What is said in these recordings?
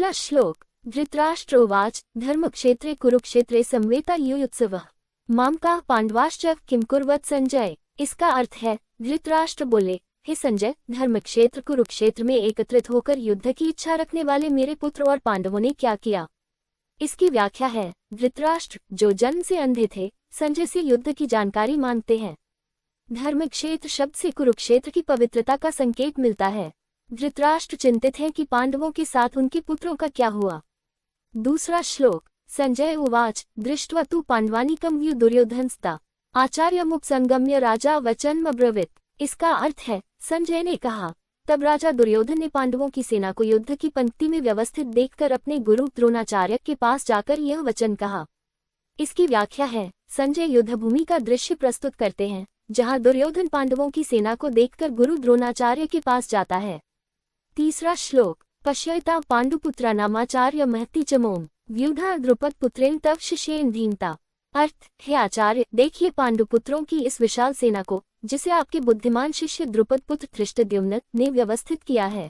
पहला श्लोक। धृतराष्ट्र उवाच धर्मक्षेत्रे कुरुक्षेत्रे संवेता युयुत्सवः मामकाः पांडवाश्च किम कुर्वत संजय। इसका अर्थ है, धृतराष्ट्र बोले, हे संजय, धर्मक्षेत्र कुरुक्षेत्र में एकत्रित होकर युद्ध की इच्छा रखने वाले मेरे पुत्र और पांडवों ने क्या किया। इसकी व्याख्या है, धृतराष्ट्र जो जन्म से अंधे थे, संजय से युद्ध की जानकारी मांगते हैं। धर्मक्षेत्र शब्द से कुरुक्षेत्र की पवित्रता का संकेत मिलता है। धृतराष्ट्र चिंतित हैं कि पांडवों के साथ उनके पुत्रों का क्या हुआ। दूसरा श्लोक। संजय उवाच दृष्ट्वा तु पांडवानीकं व्यू दुर्योधनस्ता आचार्यमुपसंगम्य राजा वचनमब्रवीत्। इसका अर्थ है, संजय ने कहा, तब राजा दुर्योधन ने पांडवों की सेना को युद्ध की पंक्ति में व्यवस्थित देखकर अपने गुरु द्रोणाचार्य के पास जाकर यह वचन कहा। इसकी व्याख्या है, संजय युद्धभूमि का दृश्य प्रस्तुत करते हैं, जहां दुर्योधन पांडवों की सेना को देखकर गुरु द्रोणाचार्य के पास जाता है। तीसरा श्लोक। पश्यता पांडुपुत्रा नामाचार्य महति चमोम व्यूढ़ा द्रुपद पुत्रेण तव शिष्येन धीमता। अर्थ, हे आचार्य, देखिए पांडुपुत्रों की इस विशाल सेना को, जिसे आपके बुद्धिमान शिष्य द्रुपद पुत्र धृष्टद्युम्न ने व्यवस्थित किया है।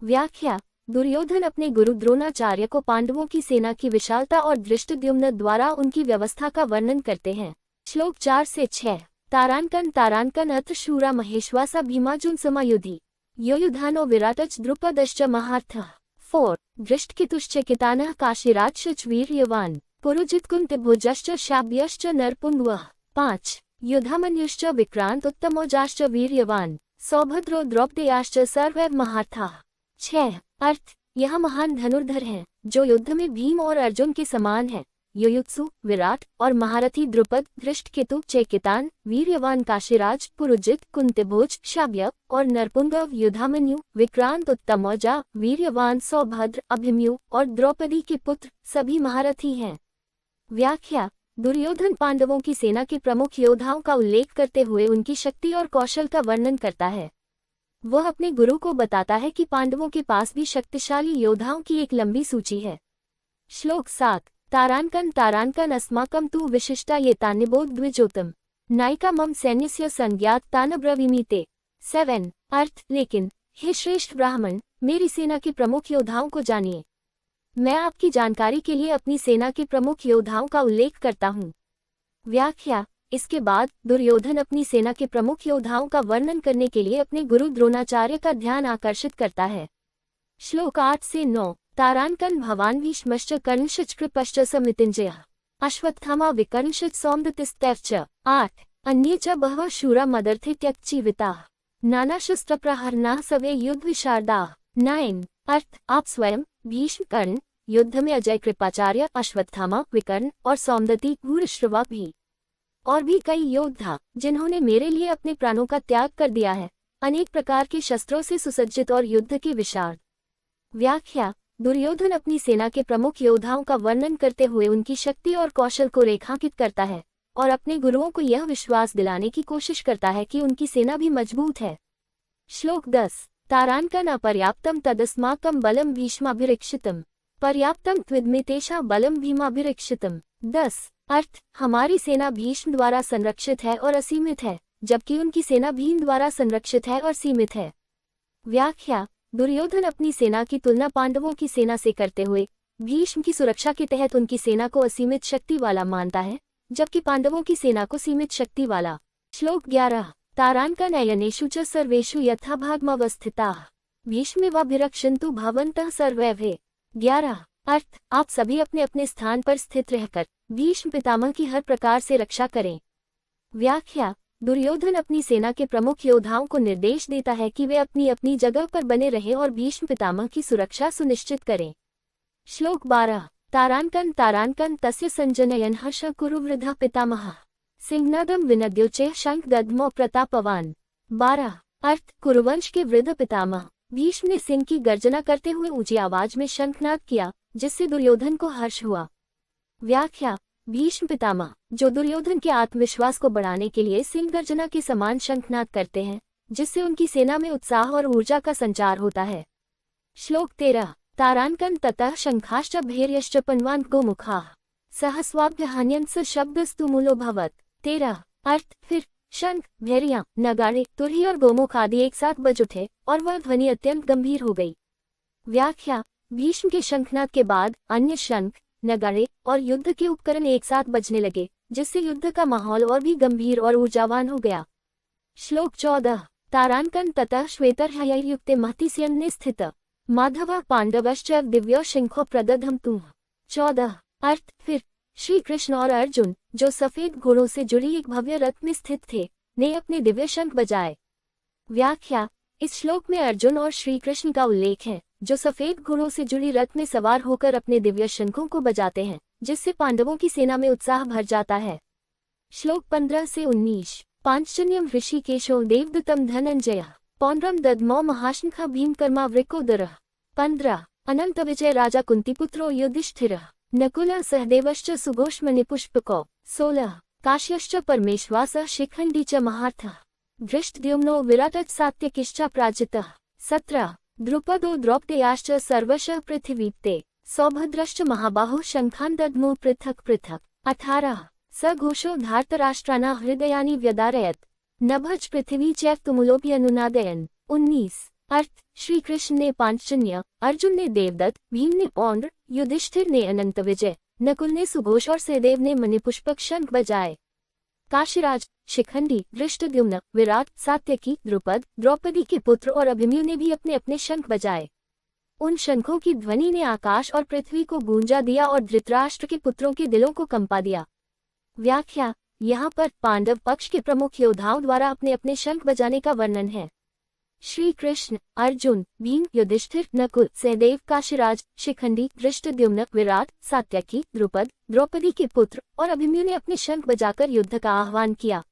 व्याख्या। दुर्योधन अपने गुरु द्रोणाचार्य को पांडवों की सेना की विशालता और धृष्टद्युम्न द्वारा उनकी व्यवस्था का वर्णन करते हैं। श्लोक 4 से 6। तारांकन तारांकन अत्र शूरा महेश्वासा भीमार्जुन समायुधि योयुधानो विराटच द्रुपदश्च महार्थः। 4। धृष्टकेतुश्च कितानः काशीराजश्च वीर्यवान् पुरुजित्कुन्तिभुजश्च शाब्यश्च नरपुङ्गवः। 5। युधामन्युश्च विक्रांत उत्तमौजाश्च वीर्यवान् सौभद्रो द्रौपदेयाश्च सर्वैव महार्थाः। 6। अर्थ, यह महान धनुर्धर हैं, जो युद्ध में भीम और अर्जुन के समान है। युयुत्सु, विराट और महारथी द्रुपद, धृष्टकेतु, चेकितान, वीर्यवान काशीराज, पुरुजित, कुंतिभोज, शाब्य और नरपुंगव, युधामन्यु, विक्रांत, उत्तमौजा, वीर्यवान, सौभद्र, अभिमन्यु और द्रौपदी के पुत्र सभी महारथी हैं। व्याख्या। दुर्योधन पांडवों की सेना के प्रमुख योद्धाओं का उल्लेख करते हुए उनकी शक्ति और कौशल का वर्णन करता है। वह अपने गुरु को बताता है कि पांडवों के पास भी शक्तिशाली योद्धाओं की एक लंबी सूची है। श्लोक 7। तारांकन तारांकन अस्माकं तु विशिष्टा ये तान्निबोध द्विजोतम नायिका मम सैन्यस्य संज्ञात तानब्रवीमीते। 7। अर्थ, लेकिन हे श्रेष्ठ ब्राह्मण, मेरी सेना के प्रमुख योद्धाओं को जानिए। मैं आपकी जानकारी के लिए अपनी सेना के प्रमुख योद्धाओं का उल्लेख करता हूँ। व्याख्या। इसके बाद दुर्योधन अपनी सेना के प्रमुख योद्धाओं का वर्णन करने के लिए अपने गुरु द्रोणाचार्य का ध्यान आकर्षित करता है। श्लोक 8 से 9। तारांकन भवान भीष्मश्च कर्णश्च कृपश्च समितिञ्जयः अश्वत्थामा विकर्णश्च सौमदत्तिस्तैश्च। 8। अन्ये च बहवः शूरा मदर्थे त्यक्तजीविताः नानाशस्त्रप्रहरणाः सवे युद्धविशारदाः। 9। अर्थ, आप स्वयं, भीष्म, कर्ण, युद्ध में अजय, कृपाचार्य, अश्वत्थामा, विकर्ण और सौमदत्ति, भूरिश्रवा भी, और भी कई योद्धा, जिन्होंने मेरे लिए अपने प्राणों का त्याग कर दिया है, अनेक प्रकार के शस्त्रों से सुसज्जित और युद्ध के विशारद। व्याख्या। दुर्योधन अपनी सेना के प्रमुख योद्धाओं का वर्णन करते हुए उनकी शक्ति और कौशल को रेखांकित करता है और अपने गुरुओं को यह विश्वास दिलाने की कोशिश करता है कि उनकी सेना भी मजबूत है। श्लोक 10। तारांकन अपर्याप्तम तदस्माकं बलम भीष्माभिरक्षितम पर्याप्तम त्विदमेतेषां बलम भीमाभिरक्षितम। 10। अर्थ, हमारी सेना भीष्म द्वारा संरक्षित है और असीमित है, जबकि उनकी सेना भीम द्वारा संरक्षित है और सीमित है। व्याख्या। दुर्योधन अपनी सेना की तुलना पांडवों की सेना से करते हुए भीष्म की सुरक्षा के तहत उनकी सेना को असीमित शक्ति वाला मानता है, जबकि पांडवों की सेना को सीमित शक्ति वाला। श्लोक 11। तारांकन अयनेषु च सर्वेषु यथाभागमवस्थिताः भीष्मेवाभिरक्षन्तु भवन्तः सर्वैव। 11। अर्थ, आप सभी अपने अपने स्थान पर स्थित रहकर भीष्म पितामह की हर प्रकार से रक्षा करें। व्याख्या। दुर्योधन अपनी सेना के प्रमुख योद्धाओं को निर्देश देता है कि वे अपनी अपनी जगह पर बने रहें और भीष्म पितामह की सुरक्षा सुनिश्चित करें। श्लोक 12। तारांकन तारांकन तस्य संजनयन् हर्ष कुरु वृद्धा पितामहः सिंहनादम विनद्योचे शंख दद्मो प्रतापवान। 12। अर्थ, कुरुवंश के वृद्ध पितामह भीष्म ने सिंह की गर्जना करते हुए ऊंची आवाज में शंखनाद किया, जिससे दुर्योधन को हर्ष हुआ। व्याख्या। भीष्म पितामह, जो दुर्योधन के आत्मविश्वास को बढ़ाने के लिए सिंह गर्जना के समान शंखनाद करते हैं, जिससे उनकी सेना में उत्साह और ऊर्जा का संचार होता है। श्लोक 13। तारांकन ततः शंखाश्च भैर्यश्च पन्वान् गोमुखाः सहस्वाभ्यहन्यंस शब्दस्तु मूलोऽभवत्। 13। अर्थ, फिर शंख, भैरियां, नगाड़े, तुरही और गोमुख आदि एक साथ बज उठे और वह ध्वनि अत्यंत गंभीर हो गई। व्याख्या। भीष्म के शंखनाद के बाद अन्य शंख, नगाड़े और युद्ध के उपकरण एक साथ बजने लगे, जिससे युद्ध का माहौल और भी गंभीर और ऊर्जावान हो गया। श्लोक 14। तारांकन ततः श्वेतर्हयैर्युक्ते महतिस्यन्ने स्थित माधव पांडवश्च दिव्यो शंखो प्रदधम तुम। 14। अर्थ। फिर श्री कृष्ण और अर्जुन, जो सफेद घोड़ों से जुड़ी एक भव्य रथ में स्थित थे, ने अपने दिव्य शंख बजाए। व्याख्या। इस श्लोक में अर्जुन और श्री कृष्ण का उल्लेख है, जो सफेद घोड़ों से जुड़ी रथ में सवार होकर अपने दिव्य शंखों को बजाते हैं, जिससे पांडवों की सेना में उत्साह भर जाता है। श्लोक 15 से 19। पांचजन्यम ऋषिकेशो देवदूतम धनंजय पौंड्रम दद्मो महाशंख भीमकर्मा वृकोदरः। 15। अनंत विजय राजा कुंतीपुत्रो युधिष्ठिरः नकुल सहदेवश्च सुघोषमणिपुष्पको। 16। काश्यश्च परमेश्वासः शिखण्डी च महार्थः धृष्टद्युम्नो विराटः सात्यकिश्च प्राजितः। 17। द्रुपदो द्रौपदेयाश्च सर्वशः पृथिवीप्ते सौभद्रश्च महाबाहुः शंखान् दद्मो पृथक् पृथक्। 18। स घोषो धार्तराष्ट्राणां हृदयानि व्यदारयत् नभश्च पृथिवी च तुमुलोऽप्यनुनादयन्। 19। अर्थ। श्री कृष्ण ने पांचजन्य, अर्जुन ने देवदत्त, भीम ने पौंड्र, युधिष्ठिर ने अनंत विजय, नकुल ने सुघोष और सहदेव ने मणिपुष्पक शंख बजाए। काशीराज, शिखंडी, धृष्टद्युम्न, विराट, सात्यकी, द्रुपद, द्रौपदी के पुत्र और अभिमन्यु ने भी अपने अपने शंख बजाए। उन शंखों की ध्वनि ने आकाश और पृथ्वी को गूंजा दिया और धृतराष्ट्र के पुत्रों के दिलों को कंपा दिया। व्याख्या। यहाँ पर पांडव पक्ष के प्रमुख योद्धाओं द्वारा अपने अपने शंख बजाने का वर्णन है। श्री कृष्ण, अर्जुन, भीम, युधिष्ठिर, नकुल, सहदेव, काशीराज, शिखंडी, धृष्टद्युम्न, विराट, सात्यकी, द्रुपद, द्रौपदी के पुत्र और अभिमन्यु ने अपने शंख बजाकर युद्ध का आह्वान किया।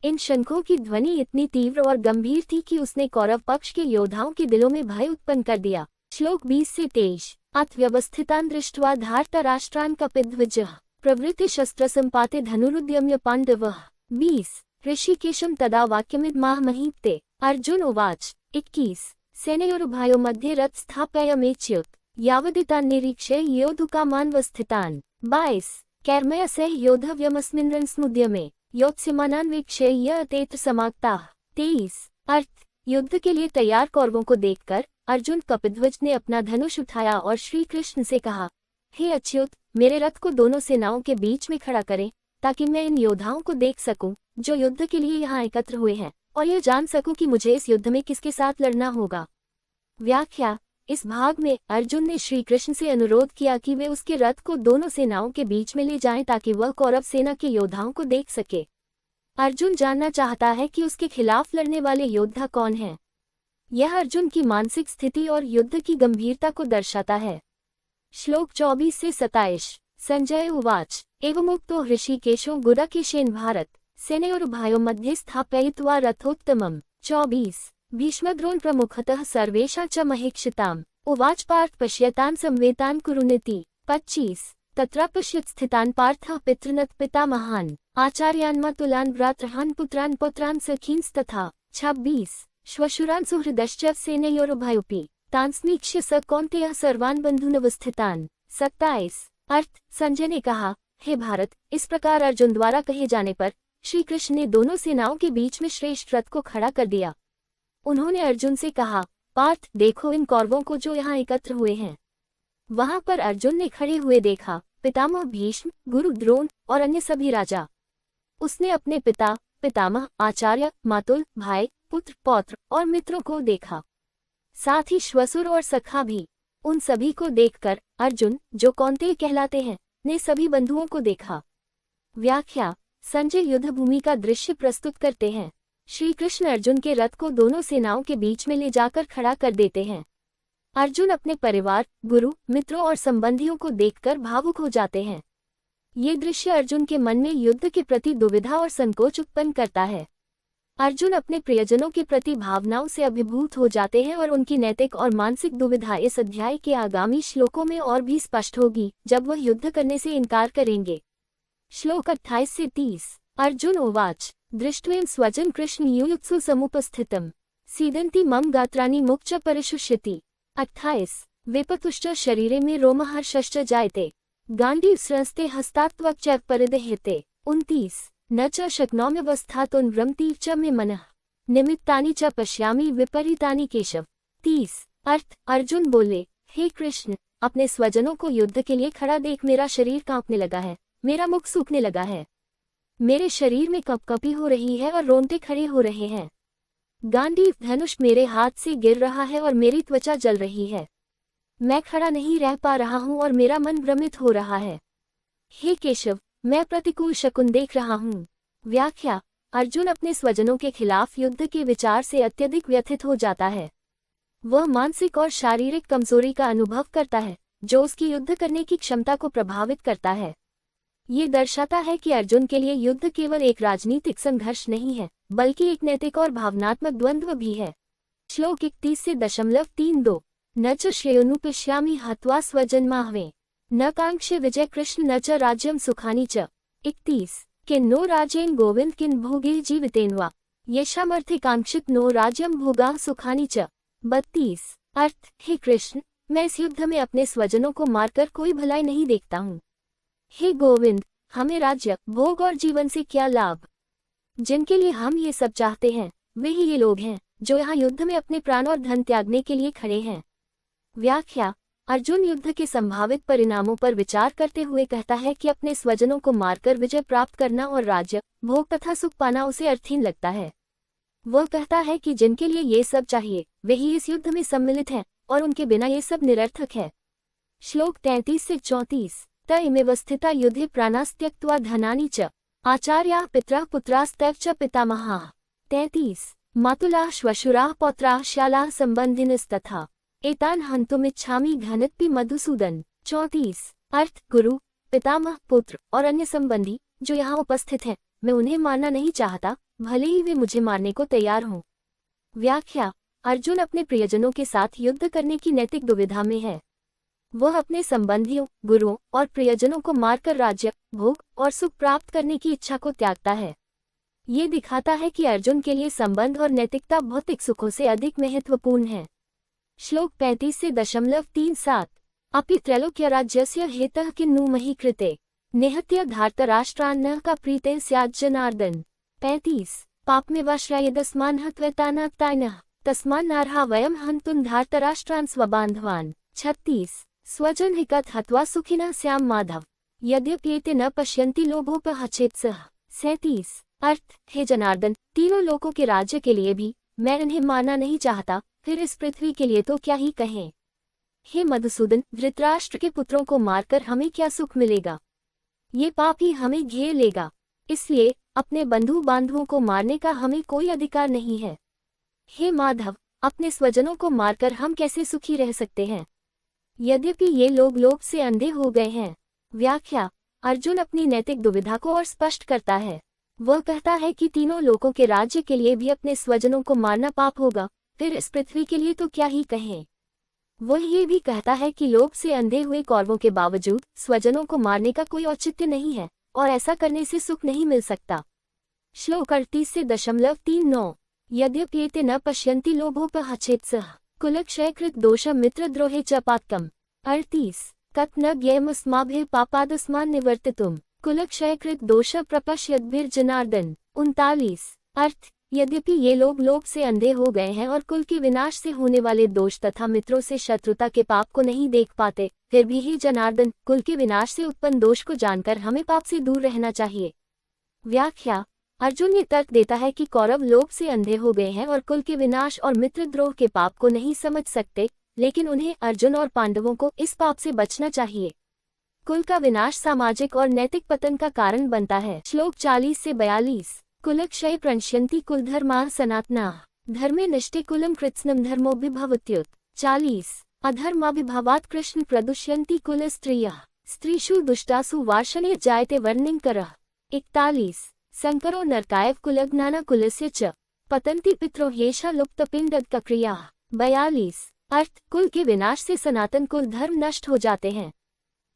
इन शंखों की ध्वनि इतनी तीव्र और गंभीर थी कि उसने कौरव पक्ष के योद्धाओं के दिलों में भय उत्पन्न कर दिया। श्लोक 20 से 23। अथ व्यवस्थितान् दृष्ट्वा धार्तराष्ट्रान् कपिध्वजः प्रवृत्ति शस्त्र संपाते धनुरुद्यम्य पांडवः। 20। ऋषिकेशं तदा वाक्यमिदमाह महीप्ते। अर्जुन उवाच। 21। सेनयोरुभयोः मध्ये रथ स्थापयामेच्युत यावदितान् निरीक्ष्य योद्धुकामान्वस्थितान्। 22। कैर्मया सह योद्धव्यमस्मिन् रणसमुद्यमे योत्स्यमानान् वीक्ष्य य अतेऽत्र समागताः। 23। अर्थ। युद्ध के लिए तैयार कौरवों को देखकर अर्जुन कपिध्वज ने अपना धनुष उठाया और श्री कृष्ण से कहा, हे अच्युत, मेरे रथ को दोनों सेनाओं के बीच में खड़ा करें, ताकि मैं इन योद्धाओं को देख सकूं, जो युद्ध के लिए यहाँ एकत्र हुए हैं, और यह जान सकूं कि मुझे इस युद्ध में किसके साथ लड़ना होगा। व्याख्या। इस भाग में अर्जुन ने श्री कृष्ण से अनुरोध किया कि वे उसके रथ को दोनों सेनाओं के बीच में ले जाएं ताकि वह कौरव सेना के योद्धाओं को देख सके। अर्जुन जानना चाहता है कि उसके खिलाफ लड़ने वाले योद्धा कौन हैं। यह अर्जुन की मानसिक स्थिति और युद्ध की गंभीरता को दर्शाता है। श्लोक 24 से 27। संजय उवाच। एवमुक्तो हृषिकेशो गुडाकेशेन भारत सेनयोरुभयोः मध्ये स्थापयित्वा रथोत्तमम्। 24। भीष्मद्रोण प्रमुखतः सर्वेषां च महेक्षिताम् उवाच पार्थ पश्यतान् संवेतान् कुरुनिति। 25। तत्र पश्यत् स्थितान् पार्थः पितॄन् पितामहान् आचार्यान् मातुलान् भ्रातॄन् पुत्रान् पौत्रान् सखींस्तथा। 26। श्वशुरान् सुहृदश्च सेनयोरुभयोऽपि तान् समीक्ष्य स कौन्तेयः सर्वान् बन्धूनवस्थितान्। 27। अर्थ। संजय ने कहा, हे भारत, इस प्रकार अर्जुन द्वारा कहे जाने पर श्री कृष्ण ने दोनों सेनाओं के बीच में श्रेष्ठ रथ को खड़ा कर दिया। उन्होंने अर्जुन से कहा, पार्थ, देखो इन कौरवों को जो यहाँ एकत्र हुए हैं। वहां पर अर्जुन ने खड़े हुए देखा पितामह भीष्म, गुरु द्रोण और अन्य सभी राजा। उसने अपने पिता, पितामह, आचार्य, मातुल, भाई, पुत्र, पौत्र और मित्रों को देखा, साथ ही श्वसुर और सखा भी। उन सभी को देखकर अर्जुन, जो कौन्तेय कहलाते हैं, ने सभी बंधुओं को देखा। व्याख्या। संजय युद्ध भूमि का दृश्य प्रस्तुत करते हैं। श्री कृष्ण अर्जुन के रथ को दोनों सेनाओं के बीच में ले जाकर खड़ा कर देते हैं। अर्जुन अपने परिवार, गुरु, मित्रों और संबंधियों को देखकर भावुक हो जाते हैं। ये दृश्य अर्जुन के मन में युद्ध के प्रति दुविधा और संकोच उत्पन्न करता है। अर्जुन अपने प्रियजनों के प्रति भावनाओं से अभिभूत हो जाते हैं और उनकी नैतिक और मानसिक दुविधा इस अध्याय के आगामी श्लोकों में और भी स्पष्ट होगी, जब वह युद्ध करने से इनकार करेंगे। श्लोक 28 से 30। अर्जुन उवाच। दृष्ट्वेन स्वजन कृष्ण युयुत्सु समुपस्थितम् सीदन्ति मम गात्राणि मुक्च परिशुष्यति। 28। विपतुश्च शरीरे में रोमहर्षश्च जायते गाण्डीवस्रंस्ते हस्तात्वक् च परिदह्यते। 29। न च शक्नोम्यवस्थातुं भ्रमति च मे मनः निमित्तानि च पश्यामि विपरीतानि केशव। 30। अर्थ। अर्जुन बोले, हे कृष्ण, अपने स्वजनों को युद्ध के लिए खड़ा देख मेरा शरीर कांपने लगा है, मेरा मुख सूखने लगा है, मेरे शरीर में कपकपी हो रही है और रोंगटे खड़े हो रहे हैं। गांडीव धनुष मेरे हाथ से गिर रहा है और मेरी त्वचा जल रही है। मैं खड़ा नहीं रह पा रहा हूँ और मेरा मन भ्रमित हो रहा है। हे केशव, मैं प्रतिकूल शकुन देख रहा हूँ। व्याख्या: अर्जुन अपने स्वजनों के खिलाफ युद्ध के विचार से अत्यधिक व्यथित हो जाता है। वह मानसिक और शारीरिक कमजोरी का अनुभव करता है, जो उसकी युद्ध करने की क्षमता को प्रभावित करता है। ये दर्शाता है कि अर्जुन के लिए युद्ध केवल एक राजनीतिक संघर्ष नहीं है, बल्कि एक नैतिक और भावनात्मक द्वंद्व भी है। श्लोक 31:32 न च श्रेयोनुपश्यामि हत्वा स्वजन्माहवे न कांक्षे विजय कृष्ण न च राज्यम सुखानि च। 31 किन्नो राजेन गोविंद किन भोगे जीवितेन्वा येषामर्थे कांक्षित नो राज्यम भोगा सुखानि च। 32 अर्थ: हे कृष्ण, मैं इस युद्ध में अपने स्वजनों को मारकर कोई भलाई नहीं देखता हूँ। हे गोविंद, हमें राज्य, भोग और जीवन से क्या लाभ? जिनके लिए हम ये सब चाहते हैं, वे ही ये लोग हैं जो यहाँ युद्ध में अपने प्राण और धन त्यागने के लिए खड़े हैं। व्याख्या: अर्जुन युद्ध के संभावित परिणामों पर विचार करते हुए कहता है कि अपने स्वजनों को मारकर विजय प्राप्त करना और राज्य, भोग तथा सुख पाना उसे अर्थहीन लगता है। वह कहता है कि जिनके लिए ये सब चाहिए, वे ही इस युद्ध में सम्मिलित हैं और उनके बिना ये सब निरर्थक है। श्लोक 33-34 त इमेव स्थिता युद्धे प्राणास्त्यक्त्वा धनानि च आचार्याः पितरः पुत्रास्तैव च पितामहाः। 33 मातुलाः श्वशुराः पौत्राः श्यालाः सम्बन्धिनस्तथा एतान् हन्तुमिच्छामि घनत्पि मधुसूदन। 34 अर्थ: गुरु, पितामह, पुत्र और अन्य संबंधी जो यहाँ उपस्थित हैं, मैं उन्हें मारना नहीं चाहता, भले ही वे मुझे मारने को तैयार हों। व्याख्या: अर्जुन अपने प्रियजनों के साथ युद्ध करने की नैतिक दुविधा में है। वह अपने संबंधियों, गुरुओं और प्रियजनों को मारकर राज्य, भोग और सुख प्राप्त करने की इच्छा को त्यागता है। ये दिखाता है कि अर्जुन के लिए संबंध और नैतिकता भौतिक सुखों से अधिक महत्वपूर्ण है। श्लोक 35:37 अपि त्रैलोक्य राज्यस्य हेतः किन्नु मही कृते निहत्य धार्तराष्ट्रान्नः का प्रीते स्यात् जनार्दन। 35 पापमेवाश्रयेदस्मान् हत्वैतानाक्तायनः तस्मान्नार्हा वयं हन्तुं धार्तराष्ट्रान् स्वबान्धवान्। 36 स्वजन हिकत हत्वा सुखिनः स्याम माधव यद्यप्येते न पश्यन्ति लोभोपहचेत्सः। 37 अर्थ: हे जनार्दन, तीनों लोकों के राज्य के लिए भी मैं इन्हें मारना नहीं चाहता, फिर इस पृथ्वी के लिए तो क्या ही कहें। हे मधुसूदन, धृतराष्ट्र के पुत्रों को मारकर हमें क्या सुख मिलेगा? ये पाप ही हमें घेर लेगा। इसलिए अपने बंधु बांधवों को मारने का हमें कोई अधिकार नहीं है। हे माधव, अपने स्वजनों को मारकर हम कैसे सुखी रह सकते हैं, यद्यपि ये लोग लोभ से अंधे हो गए हैं। व्याख्या: अर्जुन अपनी नैतिक दुविधा को और स्पष्ट करता है। वह कहता है कि तीनों लोकों के राज्य के लिए भी अपने स्वजनों को मारना पाप होगा, फिर इस पृथ्वी के लिए तो क्या ही कहें। वह ये भी कहता है कि लोभ से अंधे हुए कौरवों के बावजूद स्वजनों को मारने का कोई औचित्य नहीं है और ऐसा करने से सुख नहीं मिल सकता। श्लोक 38:39 यद्यप्येते न पश्यन्ति लोभोपहचेत्सः कुलक्षयकृत दोषं मित्रद्रोहे च पातकम्। 38 कत न ज्ञेयमस्माभिः पापादस्मान् निवर्तितुम् कुलक्षयकृत दोष प्रपश्यद्भिर्जनार्दन। 39 अर्थ: यद्यपि ये लोग लोभ से अंधे हो गए हैं और कुल के विनाश से होने वाले दोष तथा मित्रों से शत्रुता के पाप को नहीं देख पाते, फिर भी हे जनार्दन, कुल के विनाश से उत्पन्न दोष को जानकर हमें पाप से दूर रहना चाहिए। व्याख्या: अर्जुन ये तर्क देता है कि कौरव लोभ से अंधे हो गए हैं और कुल के विनाश और मित्रद्रोह के पाप को नहीं समझ सकते, लेकिन उन्हें अर्जुन और पांडवों को इस पाप से बचना चाहिए। कुल का विनाश सामाजिक और नैतिक पतन का कारण बनता है। श्लोक 40-42 कुलक्षय प्रणश्यन्ति कुलधर्माः सनातनाः धर्मे नष्टे कुलं कृत्स्नं धर्मोऽभिभवत्युत। 40 अधर्माभिभावात् कृष्ण प्रदुष्यन्ति कुलस्त्रियः स्त्रीषु दुष्टासु वार्ष्णेय जायते वर्णिंकरः। 41 संकरो नरकायव कुलज्ञाना कुलस्य च पतन्ति पितरो ह्येषा लुप्तपिण्डकक्रियाः। 42 अर्थ: कुल के विनाश से सनातन कुल धर्म नष्ट हो जाते हैं।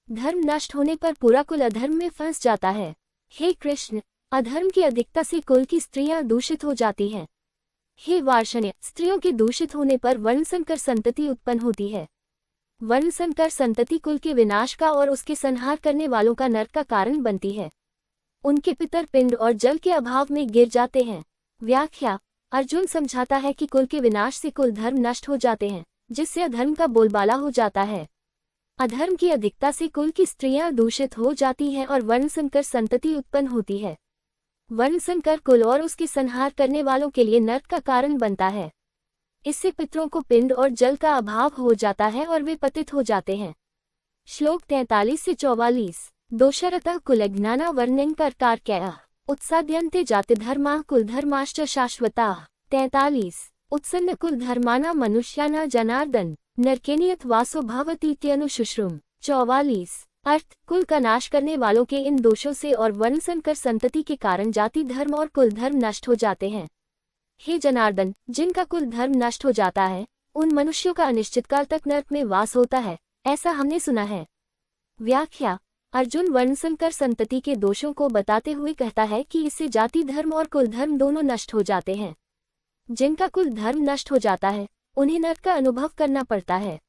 धर्म नष्ट होने पर पूरा कुल अधर्म में फंस जाता है। हे कृष्ण, अधर्म की अधिकता से कुल की स्त्रियां दूषित हो जाती हैं। हे वार्ष्ण्य, स्त्रियों के दूषित होने पर वर्णसंकर संतति उत्पन्न होती है। वर्णसंकर संतति कुल के विनाश का और उसके संहार करने वालों का नरक का कारण बनती है। उनके पितर पिंड और जल के अभाव में गिर जाते हैं। व्याख्या: अर्जुन समझाता है कि कुल के विनाश से कुल धर्म नष्ट हो जाते हैं, जिससे अधर्म का बोलबाला हो जाता है। अधर्म की अधिकता से कुल की स्त्रियां दूषित हो जाती हैं और वर्णसंकर संतति उत्पन्न होती है। वर्णसंकर कुल और उसके संहार करने वालों के लिए नरक का कारण बनता है। इससे पितरों को पिंड और जल का अभाव हो जाता है और वे पतित हो जाते हैं। श्लोक 43 से 44। दोषरतः कुलज्ञाना वर्णन कर्कारक्यः उत्साद्यन्ते जातिधर्मा कुलधर्माश्च शाश्वताः। 43। उत्सन्न कुलधर्माणां मनुष्याणां जनार्दन नरकेनियत वासो भवतीत्यनुशुश्रुम। 44। अर्थ, कुल का नाश करने वालों के इन दोषों से और वर्णसंकर संतति के कारण जाति धर्म और कुल धर्म नष्ट हो जाते हैं। हे जनार्दन, जिनका कुल धर्म नष्ट हो जाता है उन मनुष्यों का अनिश्चित काल तक नरक में वास होता है, ऐसा हमने सुना है। व्याख्या। अर्जुन वर्णसंकर संतति के दोषों को बताते हुए कहता है कि इससे जाति धर्म और कुल धर्म दोनों नष्ट हो जाते हैं। जिनका कुल धर्म नष्ट हो जाता है उन्हें नरक का अनुभव करना पड़ता है।